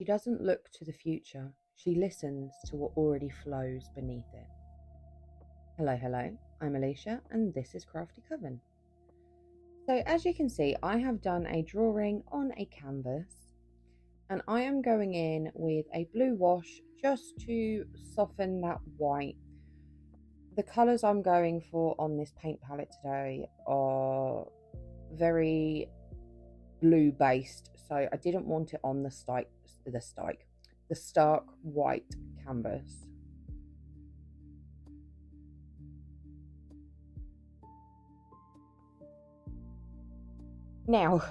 She doesn't look to the future, she listens to what already flows beneath it. Hello, hello, I'm Alicia and this is crafty.coven. So as you can see, I have done a drawing on a canvas and I am going in with a blue wash just to soften that white. The colours I'm going for on this paint palette today are very blue based, so I didn't want it on the stark white canvas. Now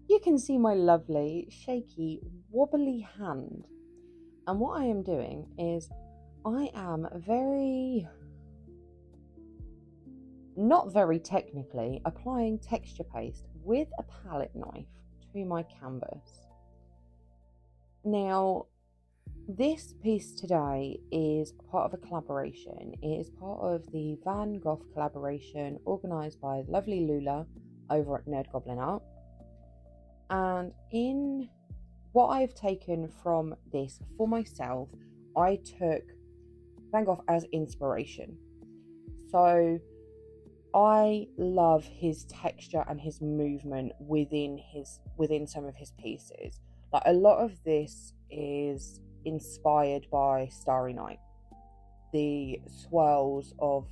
you can see my lovely shaky wobbly hand, and what I am doing is I am not very technically applying texture paste with a palette knife to my canvas. Now, this piece today is part of a collaboration. It is part of the Van Gogh collaboration organised by lovely Lula over at Nerd Goblin Art. And in what I've taken from this for myself, I took Van Gogh as inspiration. So I love his texture and his movement within some of his pieces. Like, a lot of this is inspired by Starry Night, the swirls of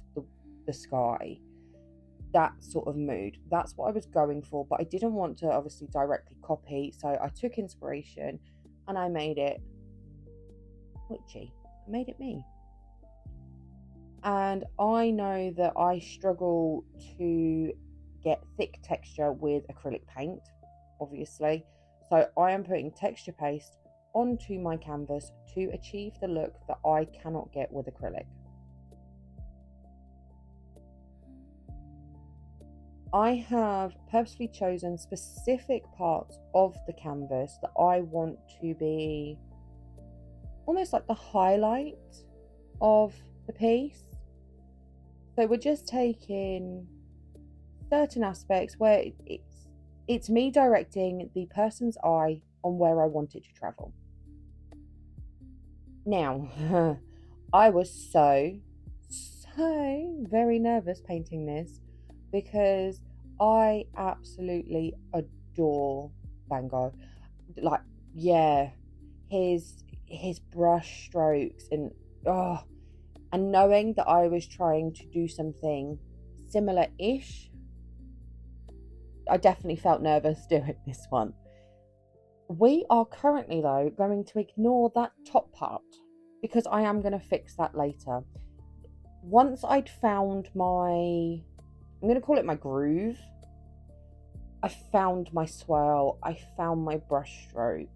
the sky, that sort of mood. That's what I was going for, but I didn't want to obviously directly copy, so I took inspiration and I made it witchy. I made it me. And I know that I struggle to get thick texture with acrylic paint, obviously. So I am putting texture paste onto my canvas to achieve the look that I cannot get with acrylic. I have purposely chosen specific parts of the canvas that I want to be almost like the highlight of the piece. So we're just taking certain aspects where it's me directing the person's eye on where I want it to travel. Now, I was so very nervous painting this because I absolutely adore Van Gogh. Like, yeah, his brush strokes and knowing that I was trying to do something similar-ish, I definitely felt nervous doing this one. We are currently, though, going to ignore that top part because I am going to fix that later. Once I'd found I'm going to call it my groove, I found my swirl, I found my brush stroke,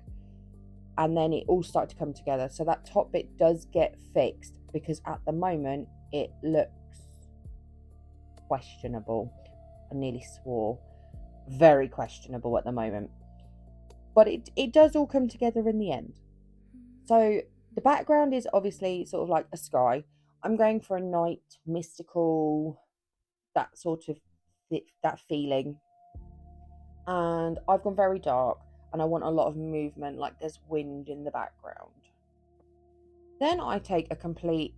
and then it all started to come together. So that top bit does get fixed because at the moment it looks questionable. I nearly swore. Very questionable at the moment. But it does all come together in the end. So the background is obviously sort of like a sky. I'm going for a night, mystical, that sort of that feeling. And I've gone very dark and I want a lot of movement, like there's wind in the background. Then I take a complete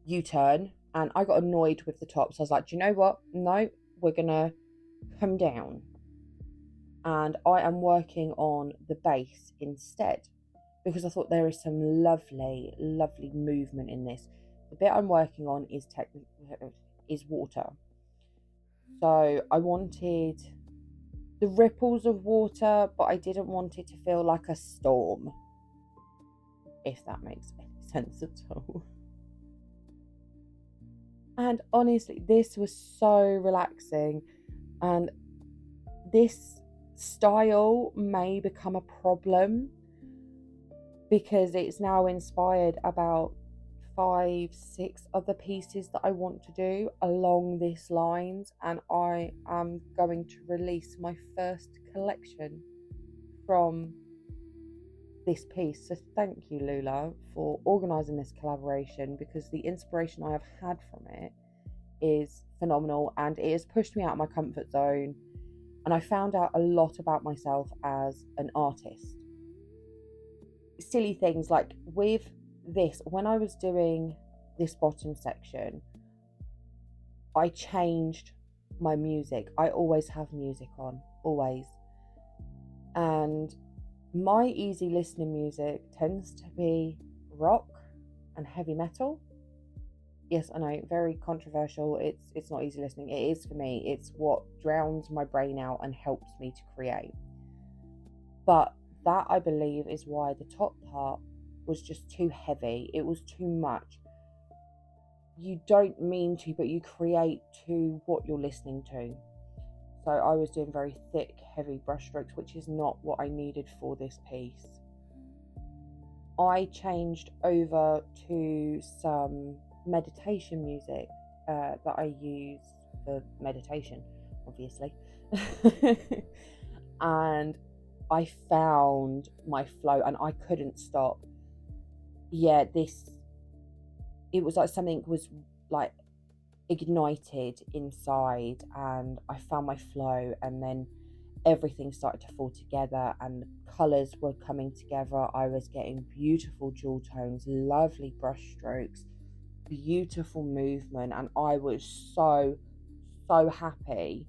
U-turn and I got annoyed with the top. So I was like, do you know what? No, we're going to come down. And I am working on the base instead because I thought there is some lovely, lovely movement in this. The bit I'm working on is water. So I wanted the ripples of water, but I didn't want it to feel like a storm, if that makes any sense at all. And honestly, this was so relaxing, and this style may become a problem because it's now inspired about 5-6 other pieces that I want to do along these lines, and I am going to release my first collection from this piece. So thank you, Lula, for organising this collaboration because the inspiration I have had from it is phenomenal and it has pushed me out of my comfort zone, and I found out a lot about myself as an artist. silly things like with this, when I was doing this bottom section, I changed my music. I always have music on, always. And my easy listening music tends to be rock and heavy metal. Yes, I know, very controversial. It's not easy listening. It is for me. It's what drowns my brain out and helps me to create. But that, I believe, is why the top part was just too heavy. It was too much. You don't mean to, but you create to what you're listening to. So I was doing very thick, heavy brush strokes, which is not what I needed for this piece. I changed over to some meditation music that I use for meditation, obviously. And I found my flow and I couldn't stop. Yeah, it was like something was like ignited inside, and I found my flow, and then everything started to fall together and colours were coming together. I was getting beautiful jewel tones, lovely brush strokes, beautiful movement, and I was so happy.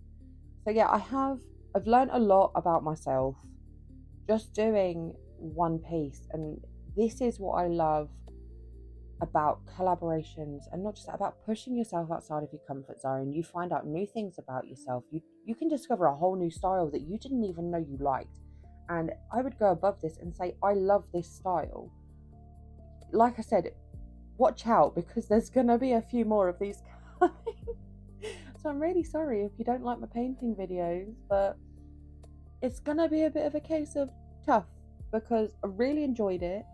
So yeah, I've learned a lot about myself just doing one piece, and this is what I love about collaborations, and not just about pushing yourself outside of your comfort zone. You find out new things about yourself. You can discover a whole new style that you didn't even know you liked. And I would go above this and say, I love this style. Like I said, watch out, because there's gonna be a few more of these coming. So I'm really sorry if you don't like my painting videos, but it's gonna be a bit of a case of tough, because I really enjoyed it.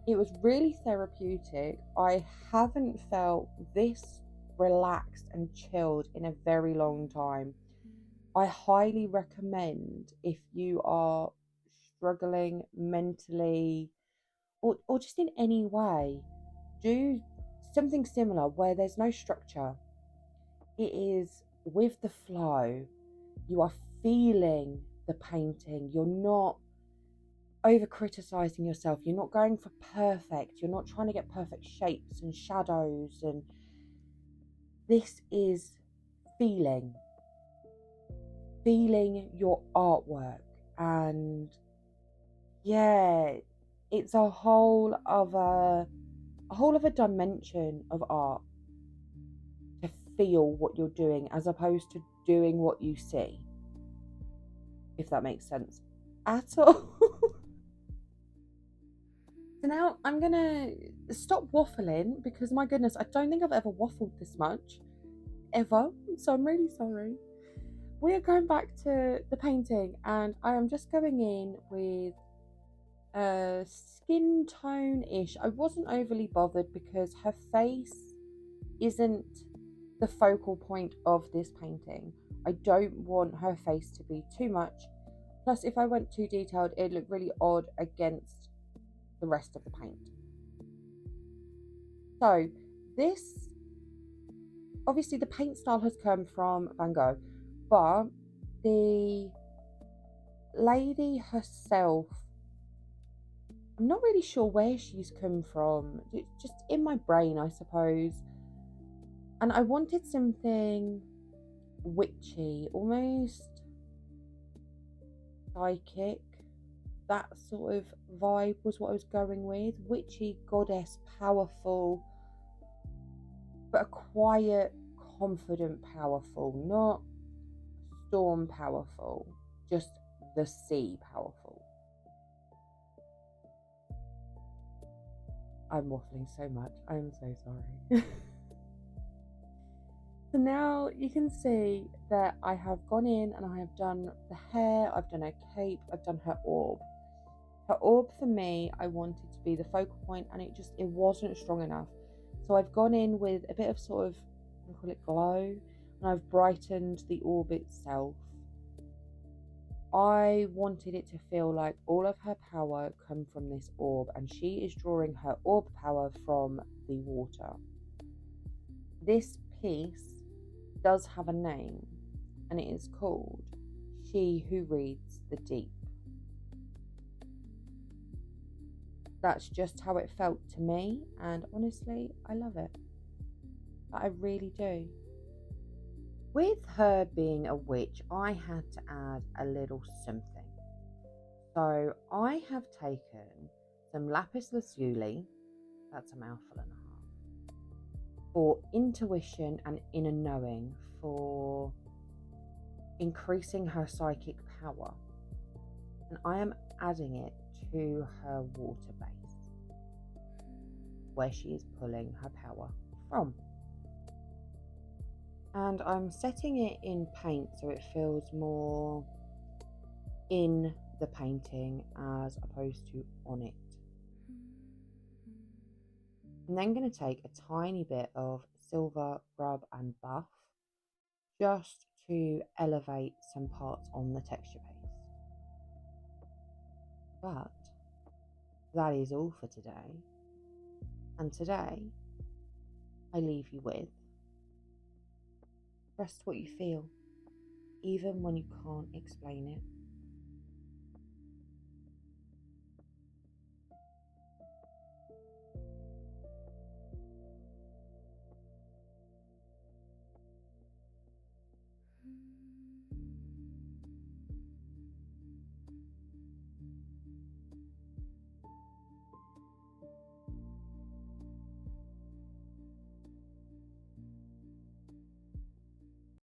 It was really therapeutic. I haven't felt this relaxed and chilled in a very long time. I highly recommend, if you are struggling mentally or just in any way, do something similar where there's no structure. It is with the flow. You are feeling the painting. You're not over criticizing yourself. You're not going for perfect. You're not trying to get perfect shapes and shadows. And this is feeling your artwork. And yeah, it's a whole other dimension of art, to feel what you're doing as opposed to doing what you see, if that makes sense at all. So now I'm gonna stop waffling, because my goodness, I don't think I've ever waffled this much ever, so I'm really sorry. We are going back to the painting, and I am just going in with a skin tone-ish. I wasn't overly bothered because her face isn't the focal point of this painting. I don't want her face to be too much. Plus, if I went too detailed, it'd look really odd against the rest of the paint. So this, obviously the paint style has come from Van Gogh, but the lady herself, I'm not really sure where she's come from. It's just in my brain, I suppose. And I wanted something witchy, almost psychic. That sort of vibe was what I was going with. Witchy, goddess, powerful, but a quiet, confident, powerful, not storm powerful, just the sea powerful. I'm waffling so much. I'm so sorry. So now you can see that I have gone in and I have done the hair, I've done her cape, I've done her orb. Her orb, for me, I wanted to be the focal point, and it wasn't strong enough. So I've gone in with a bit of sort of, I call it glow, and I've brightened the orb itself. I wanted it to feel like all of her power come from this orb, and she is drawing her orb power from the water. This piece does have a name, and it is called She Who Reads the Deep. that's just how it felt to me, and honestly, I love it. I really do. With her being a witch, I had to add a little something. So I have taken some Lapis Lazuli, that's a mouthful and a half, for intuition and inner knowing, for increasing her psychic power. And I am adding it to her water base, where she is pulling her power from. And I'm setting it in paint so it feels more in the painting as opposed to on it. I'm then going to take a tiny bit of silver rub and buff just to elevate some parts on the texture paste. But that is all for today. And today I leave you with: trust what you feel, even when you can't explain it.